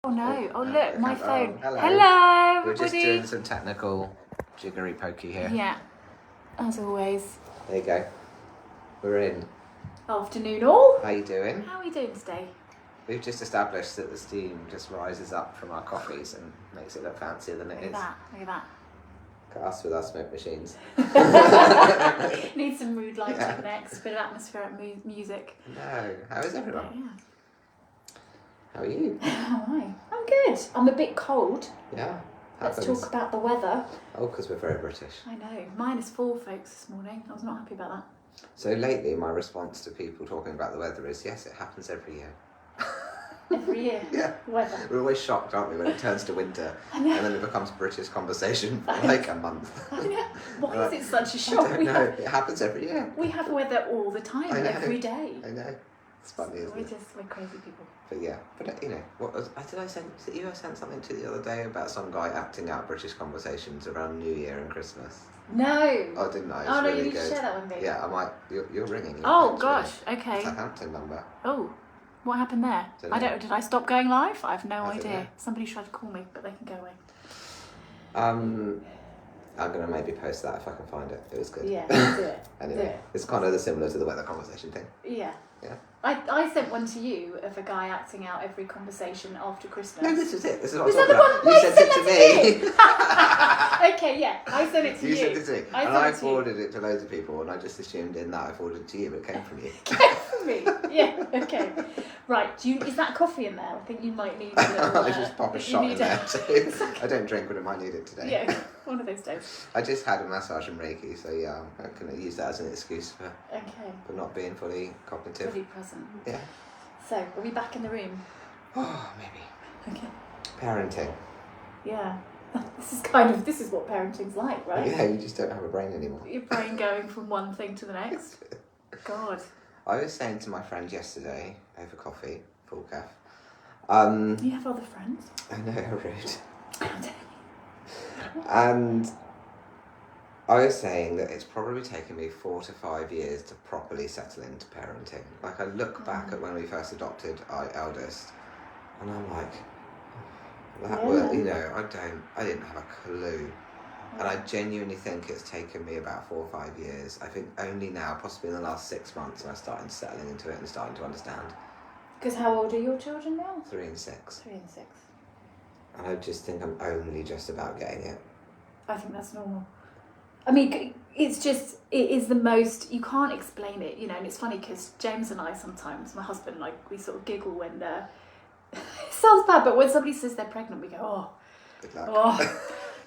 Oh no! Oh look, my phone. Hello. Hello, We're everybody. just doing some technical jiggery pokey here. Yeah, as always. There you go. We're in. Afternoon all. How you doing? How are we doing today? We've just established that the steam just rises up from our coffees and makes it look fancier than it is. Look at that. Look at us with our smoke machines. Need some mood lighting next. Bit of atmospheric music. No. How is everyone? Yeah. How are you? How am I? I'm good. I'm a bit cold. Yeah. Let's Happens. talk about the weather. Oh, because we're very British. I know. -4, folks, this morning. I was not happy about that. So lately, my response to people talking about the weather is, yes, it happens every year. Every year. Yeah. Weather. We're always shocked, aren't we, when it turns to winter I know. and then it becomes British conversation for like a month. I know. Why is it such a I shock? don't know. It happens every year. We have weather all the time, I know. every day. I know. It's funny, isn't it? We're crazy people. But yeah, but you know, what was, did I send? Was it you I sent something to the other day about some guy acting out British conversations around New Year and Christmas? No. Oh, didn't I? It's Oh no, really you need good. to share that with me. Yeah, I might. You're ringing. Your Oh phone's gosh. ringing. Okay. It's a Hampton number. Oh, what happened there? Dunno. Did I stop going live? I have no I don't idea. know. Somebody tried to call me, but they can go away. I'm gonna maybe post that if I can find it. It was good. Yeah, do it. Anyway, Do it. it's kind of similar to the weather conversation thing. Yeah. Yeah. I sent one to you of a guy acting out every conversation after Christmas. No, this was it. This is what Was I'm that talking the about. one? You sent it to me. Okay, yeah. I sent it to you. You sent it to me. I And sent I it to you. forwarded it to loads of people, and I just assumed in that I forwarded it to you, but it came from you. Came from me. Yeah, okay. Right, is that coffee in there? I think you might need a little... I just pop a you shot need in there too. I don't drink, but I might need it today. Yeah, one of those days. I just had a massage and Reiki, so yeah, I'm going to use that as an excuse for not being fully cognitive. Fully present. Yeah. So, are we back in the room? Oh, maybe. Okay. Parenting. Yeah. This is what parenting's like, right? Yeah, you just don't have a brain anymore. Your brain going from one thing to the next. God. I was saying to my friend yesterday, over coffee, full calf. You have other friends? I know, how rude. And I was saying that it's probably taken me 4 to 5 years to properly settle into parenting. Like, I look back at when we first adopted our eldest, and I'm like, that was, you know, I didn't have a clue. And I genuinely think it's taken me about 4 or 5 years. I think only now, possibly in the last 6 months, am I starting settling into it and starting to understand. Because how old are your children now? 3 and 6. 3 and 6. And I just think I'm only just about getting it. I think that's normal. I mean, it is the most, you can't explain it, you know, and it's funny because James and I sometimes, my husband, like, we sort of giggle when, it sounds bad, but when somebody says they're pregnant, we go, oh, Good luck. oh.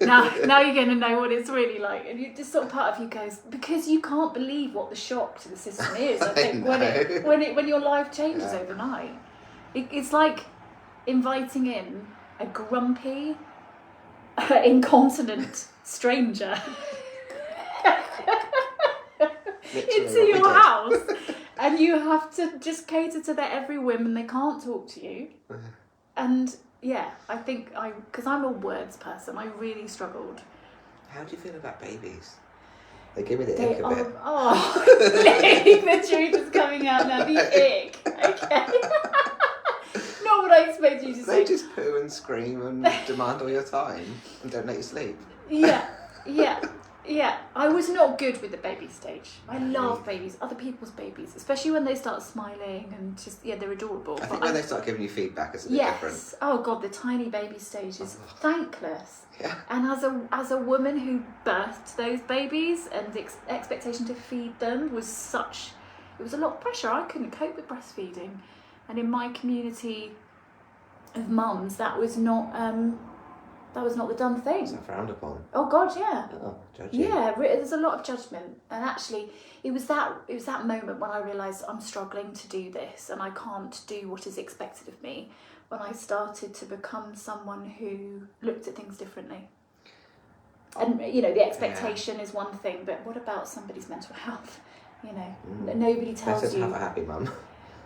Now you're going to know what it's really like. And you just sort of part of you goes, because you can't believe what the shock to the system is, I think, when your life changes overnight. It's like inviting in a grumpy, incontinent stranger into your house, and you have to just cater to their every whim, and they can't talk to you. And yeah, I think because I'm a words person, I really struggled. How do you feel about babies? They give me the ick a bit. Oh, the truth is coming out now. The ick. Okay. Not what I expected you to say. They just poo and scream and demand all your time and don't let you sleep. Yeah. I was not good with the baby stage. I love babies, other people's babies, especially when they start smiling and just, they're adorable. I think when they start giving you feedback, it's a bit different. Yes. Oh God, the tiny baby stage is thankless. Yeah. And as a woman who birthed those babies, and the expectation to feed them was it was a lot of pressure. I couldn't cope with breastfeeding, and in my community of mums, that was not the done thing. It's not frowned upon. Oh God, yeah. Oh, judgy. Yeah, there's a lot of judgment, and actually, it was that moment when I realised I'm struggling to do this, and I can't do what is expected of me. When I started to become someone who looked at things differently, and the expectation is one thing, but what about somebody's mental health? Nobody tells Better to you. have a happy mum.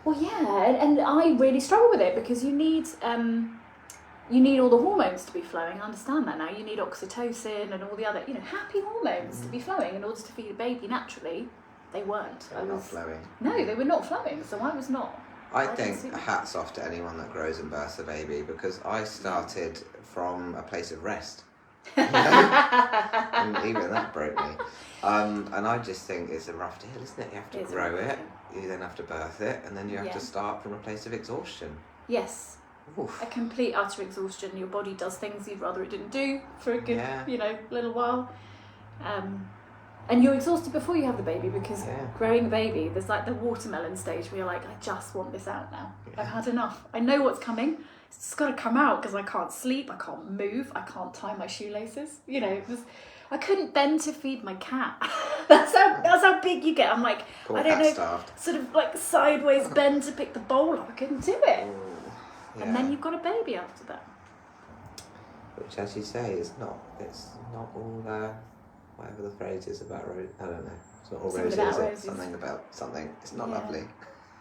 Well, yeah, and I really struggle with it because you need all the hormones to be flowing. I understand that now. You need oxytocin and all the other, happy hormones to be flowing in order to feed a baby naturally. They weren't. They're not flowing. No, they were not flowing, so I was not I don't think see that. hats off to anyone that grows and births a baby, because I started from a place of rest. And even that broke me. And I just think it's a rough deal, isn't it? You have to grow it, you then have to birth it, and then you have to start from a place of exhaustion. Yes. Oof. A complete utter exhaustion. Your body does things you'd rather it didn't do for a good, little while. And you're exhausted before you have the baby, because growing a baby, there's like the watermelon stage where you're like, I just want this out now. I've had enough. I know what's coming. It's just got to come out, because I can't sleep, I can't move, I can't tie my shoelaces. I couldn't bend to feed my cat. that's how big you get. I'm like, Poor I don't know, starved. sort of like sideways bend to pick the bowl up. I couldn't do it. Yeah. And then you've got a baby after that. Which, as you say, it's not all, whatever the phrase is about, I don't know. It's not all roses, is it? Something about something. It's not lovely.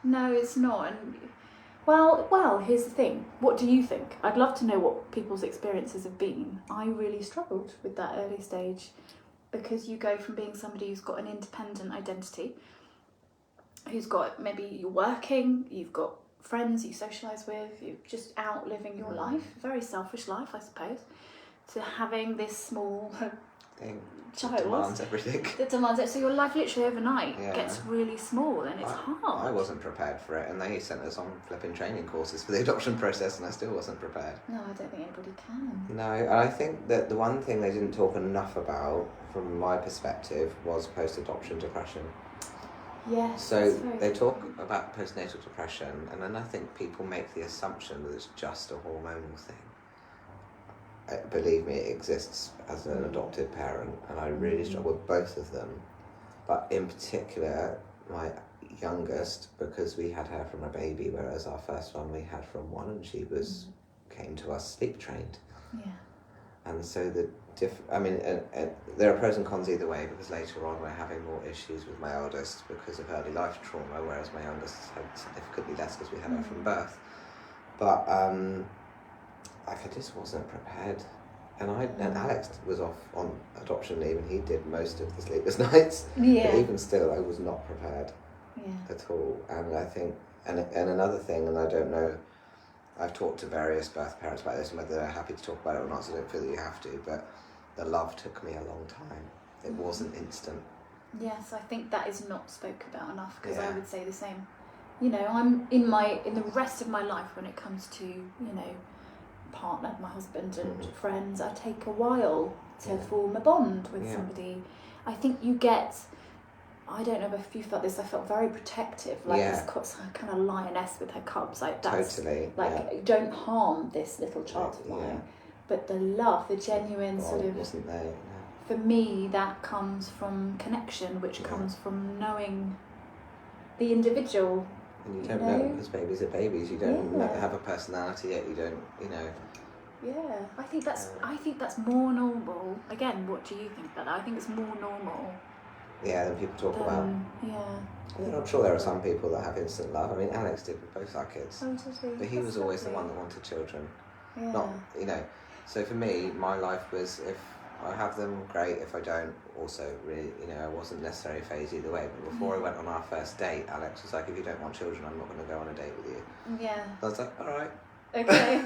No, it's not. And well, here's the thing. What do you think? I'd love to know what people's experiences have been. I really struggled with that early stage, because you go from being somebody who's got an independent identity, who's got, maybe you're working, you've got friends you socialise with, you're just out living your life, very selfish life, I suppose, to having this small Thing. child Demands everything. that demands it. So your life literally overnight gets really small, and it's hard. I wasn't prepared for it, and they sent us on flipping training courses for the adoption process, and I still wasn't prepared. No, I don't think anybody can. No, and I think that the one thing they didn't talk enough about, from my perspective, was post-adoption depression. Yes. So they talk about postnatal depression, and then I think people make the assumption that it's just a hormonal thing. Believe me, it exists as an adopted parent, and I really struggle with both of them. But in particular, my youngest, because we had her from a baby, whereas our first one we had from one, and she came to us sleep trained. Yeah. And so there are pros and cons either way, because later on we're having more issues with my eldest because of early life trauma, whereas my youngest had significantly less because we had her from birth. But I just wasn't prepared. And Alex was off on adoption leave, and he did most of the sleepless nights. Yeah. But even still, I was not prepared at all. And I think, and another thing, and I don't know, I've talked to various birth parents about this and whether they're happy to talk about it or not, so I don't feel that you have to, but the love took me a long time. It wasn't instant. Yes, I think that is not spoken about enough, because I would say the same. I'm in the rest of my life, when it comes to, partner, my husband and friends, I take a while to form a bond with somebody. I think you get, I don't know if you felt this, I felt very protective, like this kind of lioness with her cubs, like that's totally, don't harm this little child of mine. But the love, the genuine sort of, wasn't there, for me, that comes from connection, which comes from knowing the individual. And you don't know, because babies are babies. You don't have a personality yet. You don't, Yeah, I think that's more normal. Again, what do you think about that? I think it's more normal. Yeah, than people talk about. Yeah. I'm sure there are some people that have instant love. I mean, Alex did with both our kids. Oh, does he? But he was always the one that wanted children. Yeah. Not, So for me, my life was, if I have them, great. If I don't, also really, I wasn't necessarily phased either way. But before I went on our first date, Alex was like, if you don't want children, I'm not going to go on a date with you. Yeah. I was like, all right. Okay.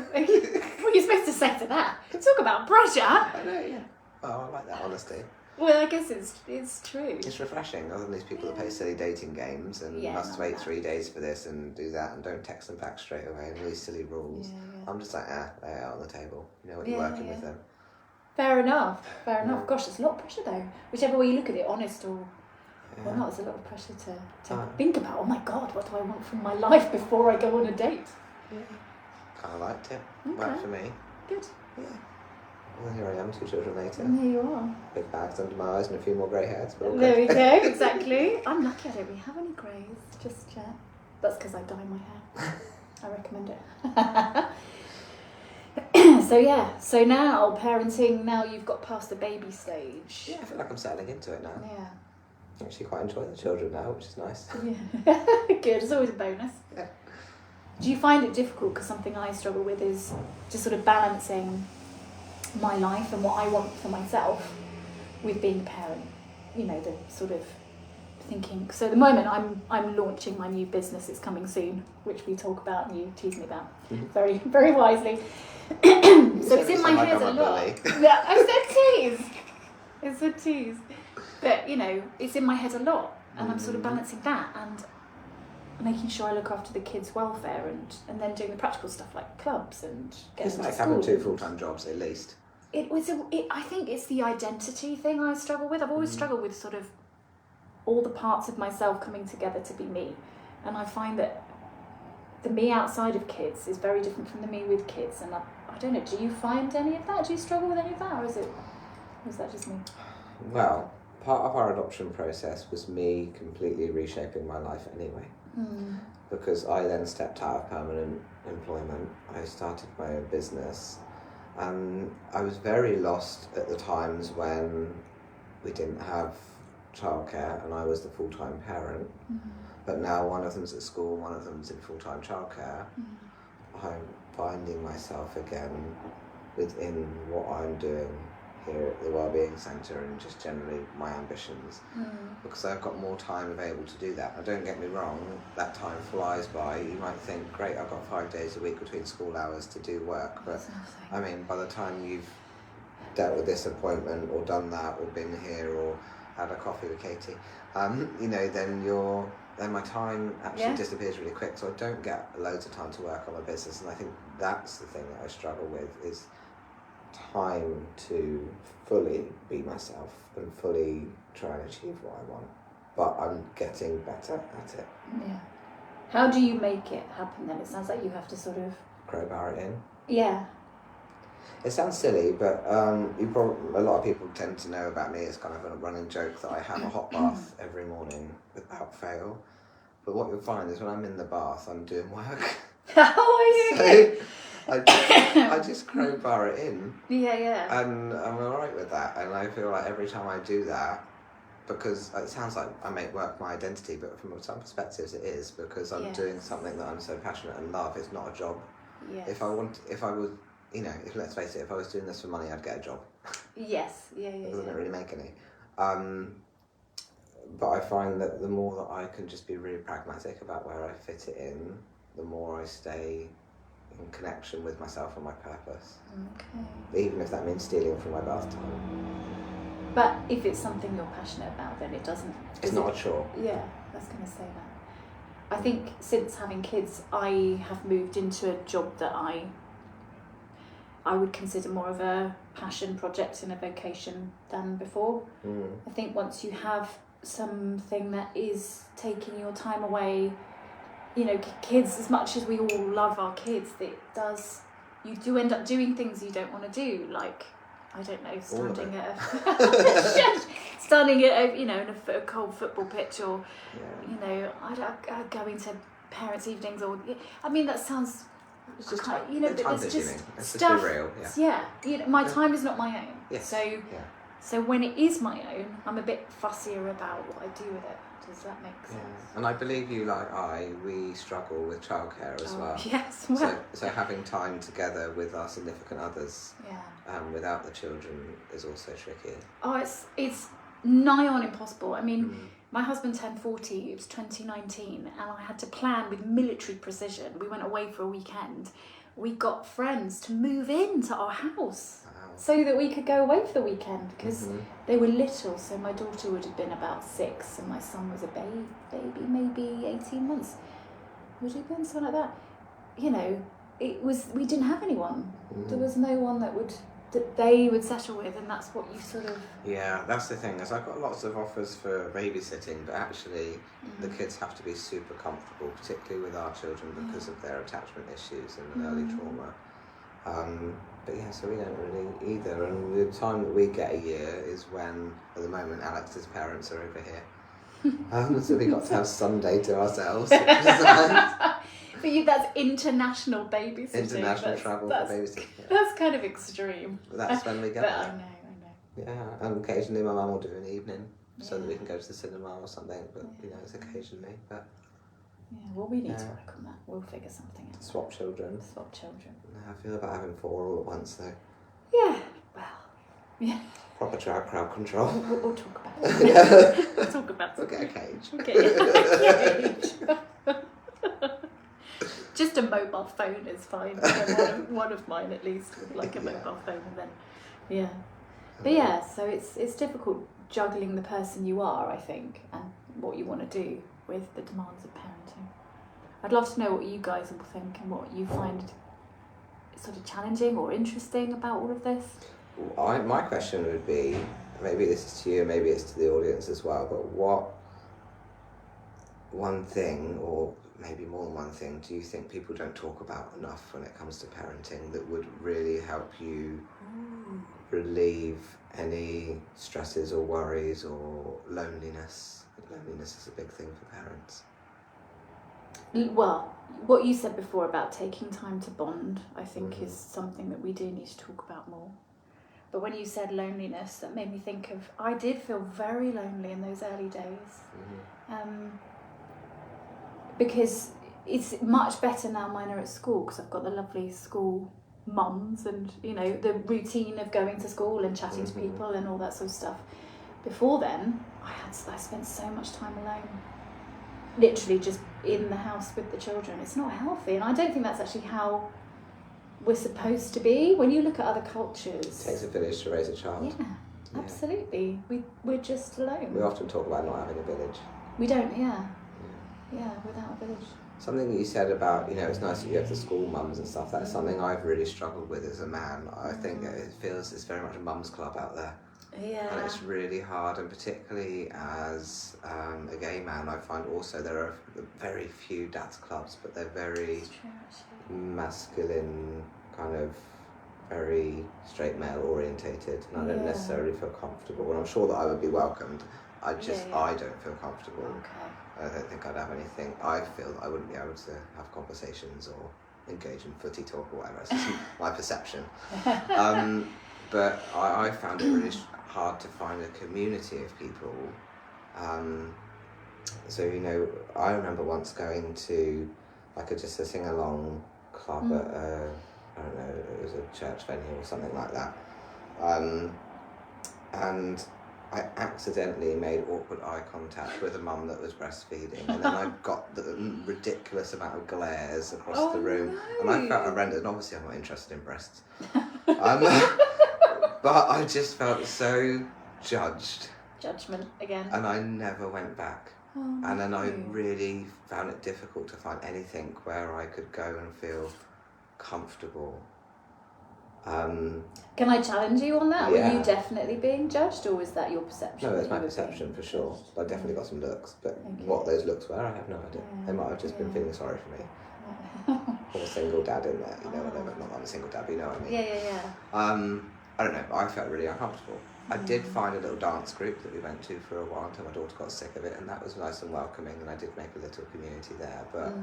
What are you supposed to say to that? Talk about pressure. I know, yeah. Oh, I like that honesty. Well, I guess it's true. It's refreshing, other than these people that play silly dating games and must wait 3 days for this and do that and don't text them back straight away and these silly rules. I'm just like, lay it out on the table. You know what you're working with them. Fair enough. Gosh, there's a lot of pressure though. Whichever way you look at it, honest or not, there's a lot of pressure to think about. Oh my God, what do I want from my life before I go on a date? Yeah. Kind of liked it. Okay. Worked for me. Good. Yeah. Well, here I am, 2 children later. And there you are. Big bags under my eyes and a few more grey hairs. But There we go, exactly. I'm lucky I don't really have any greys just yet. That's because I dye my hair. I recommend it. So now, parenting, now you've got past the baby stage. Yeah, I feel like I'm settling into it now. Yeah. I actually quite enjoy the children now, which is nice. Yeah. Good, it's always a bonus. Yeah. Do you find it difficult? Because something I struggle with is just sort of balancing my life and what I want for myself with being a parent. The sort of thinking, so at the moment I'm launching my new business. It's coming soon, which we talk about and you tease me about very, very wisely. So it's in my head a lot. Yeah, I said tease. It's a tease. But, you know, it's in my head a lot, and I'm sort of balancing that and making sure I look after the kids' welfare and then doing the practical stuff like clubs and getting It's to like school. having 2 full-time jobs at least. I think it's the identity thing I struggle with. I've always struggled with sort of all the parts of myself coming together to be me. And I find that the me outside of kids is very different from the me with kids. And I don't know, do you find any of that? Do you struggle with any of that? Or is that just me? Well, part of our adoption process was me completely reshaping my life anyway. Because I then stepped out of permanent employment. I started my own business. And I was very lost at the times when we didn't have childcare and I was the full-time parent. But now one of them's at school, one of them's in full-time childcare. I'm finding myself again within what I'm doing here at the Wellbeing Centre and just generally my ambitions, because I've got more time available to do that. Now, don't get me wrong, that time flies by. You might think, great, I've got 5 days a week between school hours to do work, but I mean, by the time you've dealt with this appointment or done that or been here or had a coffee with Katie, you know, then my time actually disappears really quick, so I don't get loads of time to work on my business. And I think that's the thing that I struggle with, is time to fully be myself and fully try and achieve what I want. But I'm getting better at it. Yeah. How do you make it happen then? It sounds like you have to sort of crowbar it in. Yeah. It sounds silly, but a lot of people tend to know about me. It's kind of a running joke that I have a hot bath every morning without fail. But what you'll find is when I'm in the bath, I'm doing work. Oh, okay. I just crowbar it in. Yeah. And I'm alright with that. And I feel like every time I do that, because it sounds like I make work my identity, but from some perspectives it is, because I'm doing something that I'm so passionate and love. It's not a job. Yes. If let's face it, if I was doing this for money, I'd get a job. Yes. Yeah. It doesn't really make any. But I find that the more that I can just be really pragmatic about where I fit it in, the more I stay in connection with myself and my purpose. Okay. Even if that means stealing from my bath time. But if it's something you're passionate about, then it doesn't... It's not a chore. Yeah, I was going to say that. I think since having kids, I have moved into a job that I would consider more of a passion project and a vocation than before. I think once you have something that is taking your time away, you know, kids, as much as we all love our kids, you do end up doing things you don't want to do, like, I don't know, standing at in a cold football pitch, or you know, going to parents' evenings, or I mean, that sounds. It's just time, but there's just stuff. Just be real, you know, my time is not my own. Yes. So when it is my own, I'm a bit fussier about what I do with it. Does that make sense? Yeah. And I believe you, like we struggle with childcare as well. Yes. Well. So having time together with our significant others, without the children, is also tricky. Oh, it's nigh on impossible. I mean, my husband turned 40. It was 2019, and I had to plan with military precision. We went away for a weekend. We got friends to move into our house. So that we could go away for the weekend, because they were little. So my daughter would have been about 6 and my son was a baby, maybe 18 months. Would he have been something like that? You know, we didn't have anyone. There was no one that they would settle with, and that's what you sort of... Yeah, that's the thing, is I've got lots of offers for babysitting, but actually the kids have to be super comfortable, particularly with our children, because of their attachment issues and early trauma. But yeah, so we don't really either, and the time that we get a year is when, at the moment, Alex's parents are over here. So we got to have Sunday to ourselves. Which is nice. But that's international babysitting. International travel for babysitting. Yeah. That's kind of extreme. That's when we go. But I know. Yeah, and occasionally my mum will do an evening so that we can go to the cinema or something, but it's occasionally. But yeah, well, we need to work on that. We'll figure something out. Swap children. Swap children. I feel about having 4 all at once, though. Yeah, well, Yeah. Proper crowd control. We'll talk about it. We'll talk about it. We'll get a cage. Okay. Just a mobile phone is fine. One of mine at least, with like a mobile phone, and then yeah. But yeah, so it's difficult juggling the person you are, I think, and what you want to do with the demands of parenting. I'd love to know what you guys all think and what you find sort of challenging or interesting about all of this. My question would be, maybe this is to you, maybe it's to the audience as well, but what one thing, or maybe more than one thing, do you think people don't talk about enough when it comes to parenting that would really help you relieve any stresses or worries or loneliness? Loneliness is a big thing for parents. Well, what you said before about taking time to bond, I think is something that we do need to talk about more. But when you said loneliness, that made me think of, I did feel very lonely in those early days. Because it's much better now mine are at school, because I've got the lovely school mums and, you know, the routine of going to school and chatting to people and all that sort of stuff. Before then, I spent so much time alone. Literally just in the house with the children. It's not healthy, and I don't think that's actually how we're supposed to be. When you look at other cultures, It takes a village to raise a child. Yeah, absolutely. We're just alone. We often talk about not having a village. We don't, yeah, without a village. Something you said about, you know, it's nice that you have the school mums and stuff. That's something I've really struggled with as a man. I think it feels it's very much a mum's club out there. Yeah. And it's really hard, and particularly as a gay man, I find also there are very few dad's clubs, but they're very masculine, kind of very straight male orientated, and I don't necessarily feel comfortable. And I'm sure that I would be welcomed. I don't feel comfortable. Okay. I don't think I'd have anything. I feel I wouldn't be able to have conversations or engage in footy talk or whatever. It's just my perception. But I found it really hard to find a community of people. So, you know, I remember once going to like a sing-along club at I don't know, it was a church venue or something like that. And I accidentally made awkward eye contact with a mum that was breastfeeding, and then I got the ridiculous amount of glares across the room, and I felt horrendous. And obviously, I'm not interested in breasts, but I just felt so judged. Judgment again. And I never went back. And then I really found it difficult to find anything where I could go and feel comfortable. Can I challenge you on that? Yeah. Were you definitely being judged, or was that your perception? No, that's my perception for sure. I definitely got some looks, but what those looks were, I have no idea. They might have just been feeling sorry for me. Or a single dad in there, you know, whatever. Not I'm a single dad, but you know what I mean. Yeah. I don't know, I felt really uncomfortable. I did find a little dance group that we went to for a while until my daughter got sick of it, and that was nice and welcoming, and I did make a little community there, but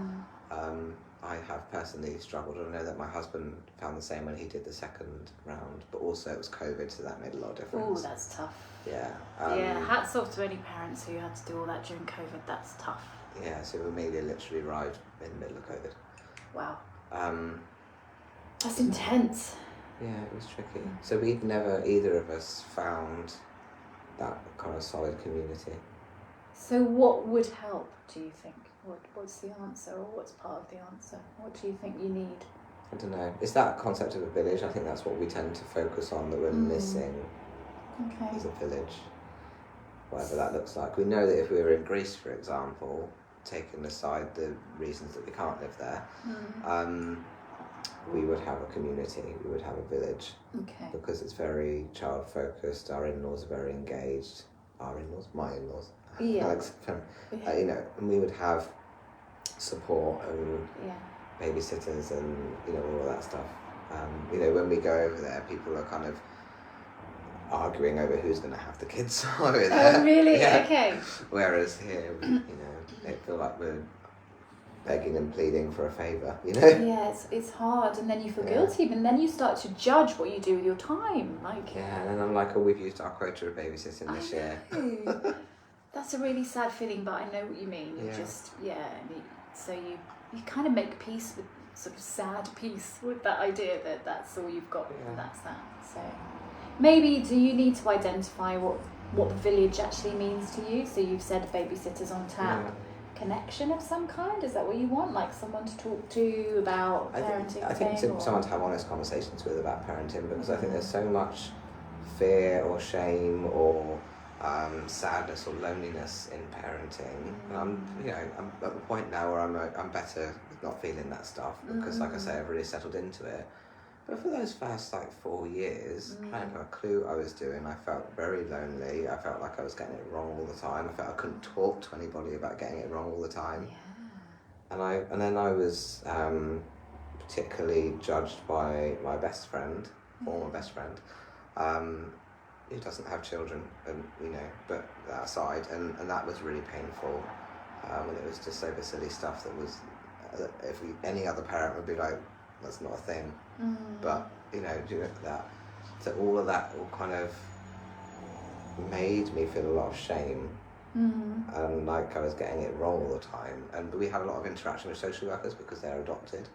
I have personally struggled. I know that my husband found the same when he did the second round, but also it was COVID, so that made a lot of difference. Oh, that's tough. Yeah. Hats off to any parents who had to do all that during COVID. That's tough. Yeah, so Amelia literally arrived in the middle of COVID. Wow. That's intense. Yeah, it was tricky. So we've never, either of us, found that kind of solid community. So what would help, do you think? What's the answer, or what's part of the answer? What do you think you need? I don't know. It's that concept of a village. I think that's what we tend to focus on, that we're missing as a village. Whatever that looks like. We know that if we were in Greece, for example, taking aside the reasons that we can't live there, we would have a community, we would have a village. Okay. Because it's very child focused, our in-laws are very engaged. Our in-laws? My in-laws. Yeah. Alex, you know, and we would have support and babysitters and, you know, all of that stuff. You know, when we go over there, people are kind of arguing over who's going to have the kids over there. Oh, really? Yeah. Okay. Whereas here, you know, they feel like we're begging and pleading for a favour, you know? Yeah, it's hard, and then you feel guilty, and then you start to judge what you do with your time. Like, yeah, and then I'm like, oh, we've used our quota of babysitting this year. That's a really sad feeling, but I know what you mean. You just, so you kind of make peace with sort of sad piece with that idea that that's all you've got, Yeah. that's that. So maybe do you need to identify what the village actually means to you? So you've said babysitters on tap. Yeah. Connection of some kind, is that what you want, like someone to talk to about parenting? I think someone to have honest conversations with about parenting, because I think there's so much fear or shame or sadness or loneliness in parenting. And I'm at the point now where I'm better with not feeling that stuff, because like I say, I've really settled into it. But for those first 4 years, I didn't have a clue what I was doing. I felt very lonely. I felt like I was getting it wrong all the time. I felt I couldn't talk to anybody about getting it wrong all the time. Yeah. And then I was particularly judged by my best friend, former best friend, who doesn't have children, and but that aside, and that was really painful. And it was just over silly stuff that was, any other parent would be like, that's not a thing. But that, so all of that all kind of made me feel a lot of shame, and like I was getting it wrong all the time. And we had a lot of interaction with social workers because they're adopted.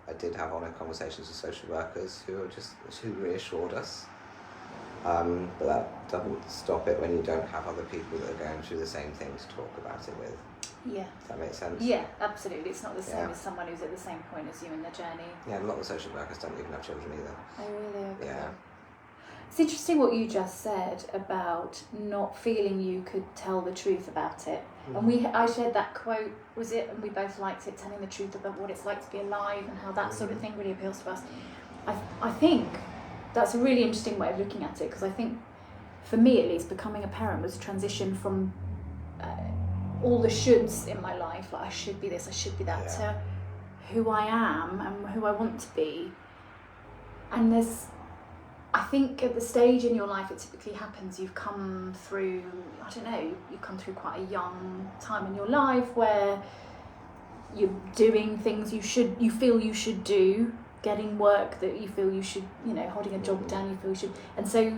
I did have honest conversations with social workers who reassured us. But that doesn't stop it when you don't have other people that are going through the same thing to talk about it with. Yeah. Does that make sense? Yeah, absolutely. It's not the same as someone who's at the same point as you in the journey. Yeah, a lot of social workers don't even have children either. Oh, really? Okay. Yeah. It's interesting what you just said about not feeling you could tell the truth about it. And I shared that quote, was it? And we both liked it, telling the truth about what it's like to be alive and how that sort of thing really appeals to us. I think that's a really interesting way of looking at it, because I think, for me at least, becoming a parent was a transition from all the shoulds in my life, like I should be this, I should be that, to who I am and who I want to be. And I think at the stage in your life it typically happens, you've come through, you've come through quite a young time in your life where you're doing things you feel you should do, getting work that you feel you should, holding a job down you feel you should. And so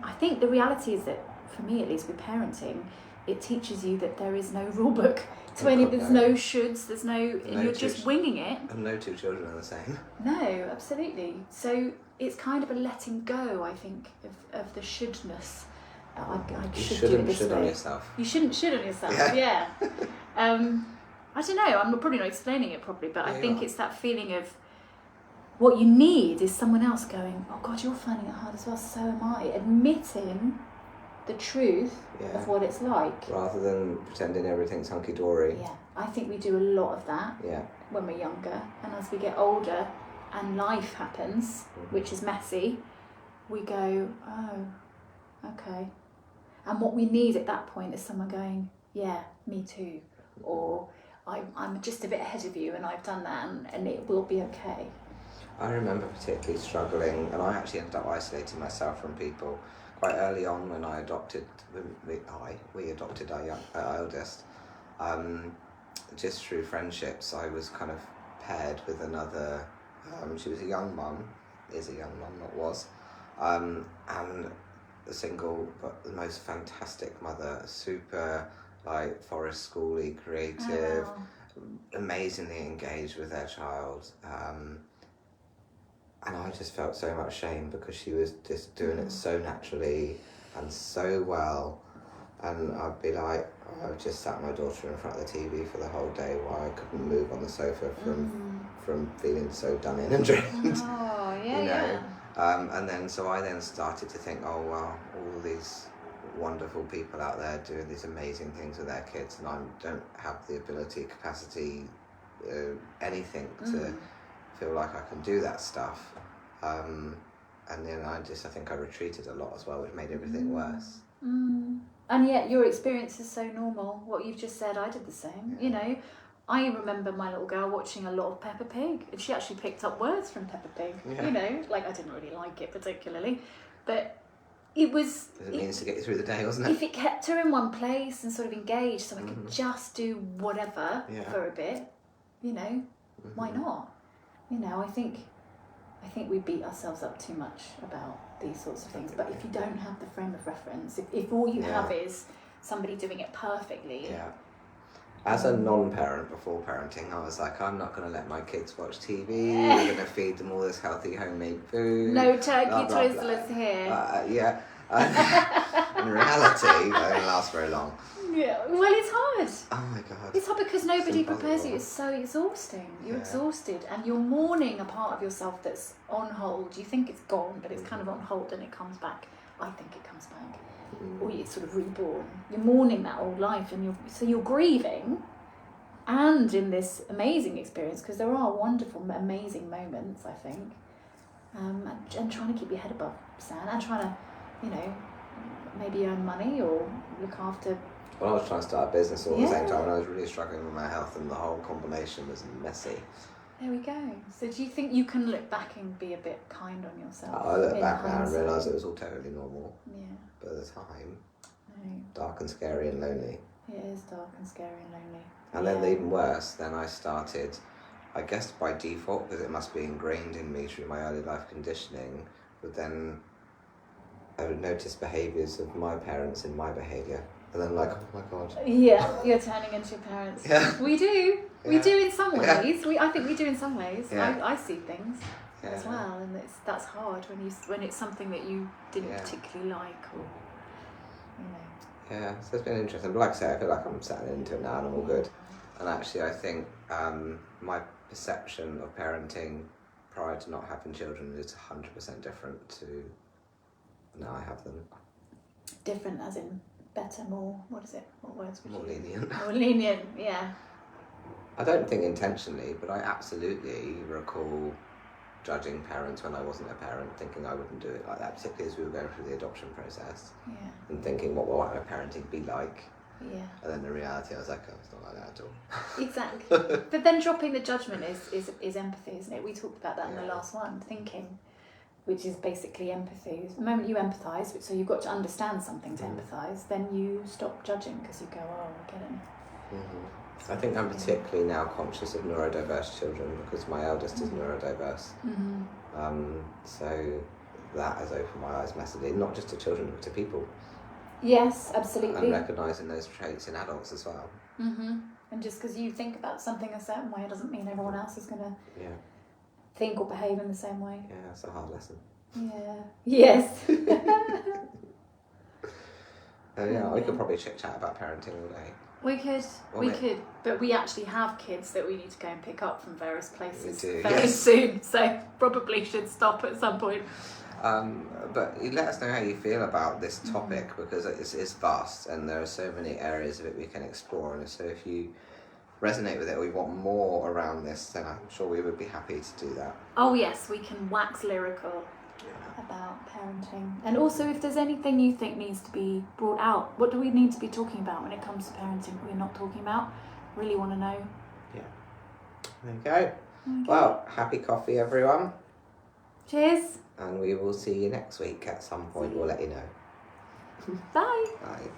I think the reality is that, for me at least with parenting, it teaches you that there is no rule book to there's no shoulds, there's no and you're just winging it. And no two children are the same. No, absolutely. So it's kind of a letting go, I think, of the shouldness. You shouldn't should on yourself. You shouldn't should on yourself, yeah. I don't know, I'm probably not explaining it properly, but I think it's that feeling of what you need is someone else going, oh God, you're finding it hard as well, so am I. Admitting the truth of what it's like. Rather than pretending everything's hunky-dory. Yeah, I think we do a lot of that when we're younger. And as we get older and life happens, which is messy, we go, oh, okay. And what we need at that point is someone going, yeah, me too. Or I'm just a bit ahead of you and I've done that and it will be okay. I remember particularly struggling, and I actually ended up isolating myself from people quite early on when I adopted, we adopted our eldest. Just through friendships, I was kind of paired with another, she was a young mum, is a young mum, not was, and a single, but the most fantastic mother, super, forest schooly, creative, amazingly engaged with their child. And I just felt so much shame because she was just doing it so naturally and so well. And I'd be like, I've just sat my daughter in front of the TV for the whole day while I couldn't move on the sofa from feeling so done in and drained. Oh, yeah, And then so I then started to think, oh, well, all these wonderful people out there doing these amazing things with their kids, and I don't have the ability, capacity, anything to feel like I can do that stuff, and then I think I retreated a lot as well, which made everything worse. And yet your experience is so normal. What you've just said, I did the same. I remember my little girl watching a lot of Peppa Pig, and she actually picked up words from Peppa Pig. I didn't really like it particularly, but it was... It means to get you through the day, wasn't it? If it kept her in one place and sort of engaged, so I could just do whatever for a bit, why not? I think we beat ourselves up too much about these sorts of things. But if you don't have the frame of reference, if all you have is somebody doing it perfectly... As a non-parent before parenting, I was like, I'm not going to let my kids watch TV. We're going to feed them all this healthy homemade food. No turkey blah, blah, twizzlers blah. here. Yeah. In reality, they don't last very long. Yeah, well, it's hard. Oh my God. It's hard because nobody prepares you. impossible. It's so exhausting. You're Yeah. exhausted and you're mourning a part of yourself that's on hold. You think it's gone, but it's kind of on hold and it comes back. I think it comes back. Or it's sort of reborn. You're mourning that old life and you're grieving and in this amazing experience, because there are wonderful, amazing moments, I think. And trying to keep your head above sand and trying to, maybe earn money or look after. When I was trying to start a business all at the same time, and I was really struggling with my health, and the whole combination was messy. There we go. So do you think you can look back and be a bit kind on yourself? I look in back now and hindsight? realise it was all totally normal. Yeah. But at the time, No, dark and scary and lonely. it is dark and scary and lonely. And Yeah. then even worse, then I started, I guess by default, because it must be ingrained in me through my early life conditioning, but then I would notice behaviours of my parents in my behaviour. And then like, oh my God. Yeah, you're turning into your parents. Yeah. We do. We Yeah. do in some ways. Yeah. I think we do in some ways. Yeah. I see things as Yeah. well, and that's hard when it's something that you didn't Yeah. particularly like, or Yeah, so it's been interesting. But like I say, I feel like I'm settling into it now and I'm all good. And actually, I think my perception of parenting prior to not having children is 100% different to now I have them. different as in better, more. What is it? What words would More you use? lenient. More lenient. Yeah. I don't think intentionally, but I absolutely recall judging parents when I wasn't a parent, thinking I wouldn't do it like that, particularly as we were going through the adoption process, Yeah. and thinking, what will my parenting be like? Yeah. And then in reality, I was like, oh, it's not like that at all. Exactly. But then dropping the judgment is empathy, isn't it? We talked about that in the Yeah. last one, thinking, which is basically empathy. The moment you empathise, so you've got to understand something to empathise, then you stop judging because you go, oh, I get it. I think I'm particularly now conscious of neurodiverse children because my eldest is neurodiverse. So that has opened my eyes massively, not just to children, but to people. Yes, And absolutely. recognising those traits in adults as well. And just because you think about something a certain way doesn't mean everyone else is going to Yeah, think or behave in the same way. yeah, it's a hard lesson. Yeah. Yes. Yeah, we could probably chit-chat about parenting all day. We could, Well, but we actually have kids that we need to go and pick up from various places We do, very yes. soon, so probably should stop at some point. But you let us know how you feel about this topic because it's vast and there are so many areas of it we can explore. And so if you resonate with it or you want more around this, then I'm sure we would be happy to do that. Oh yes, we can wax lyrical about parenting. And also if there's anything you think needs to be brought out, what do we need to be talking about when it comes to parenting we're not talking about? Really want to know. Yeah. There you go. Well, happy coffee, everyone. Cheers. And we will see you next week at some point. We'll let you know. Bye. Bye.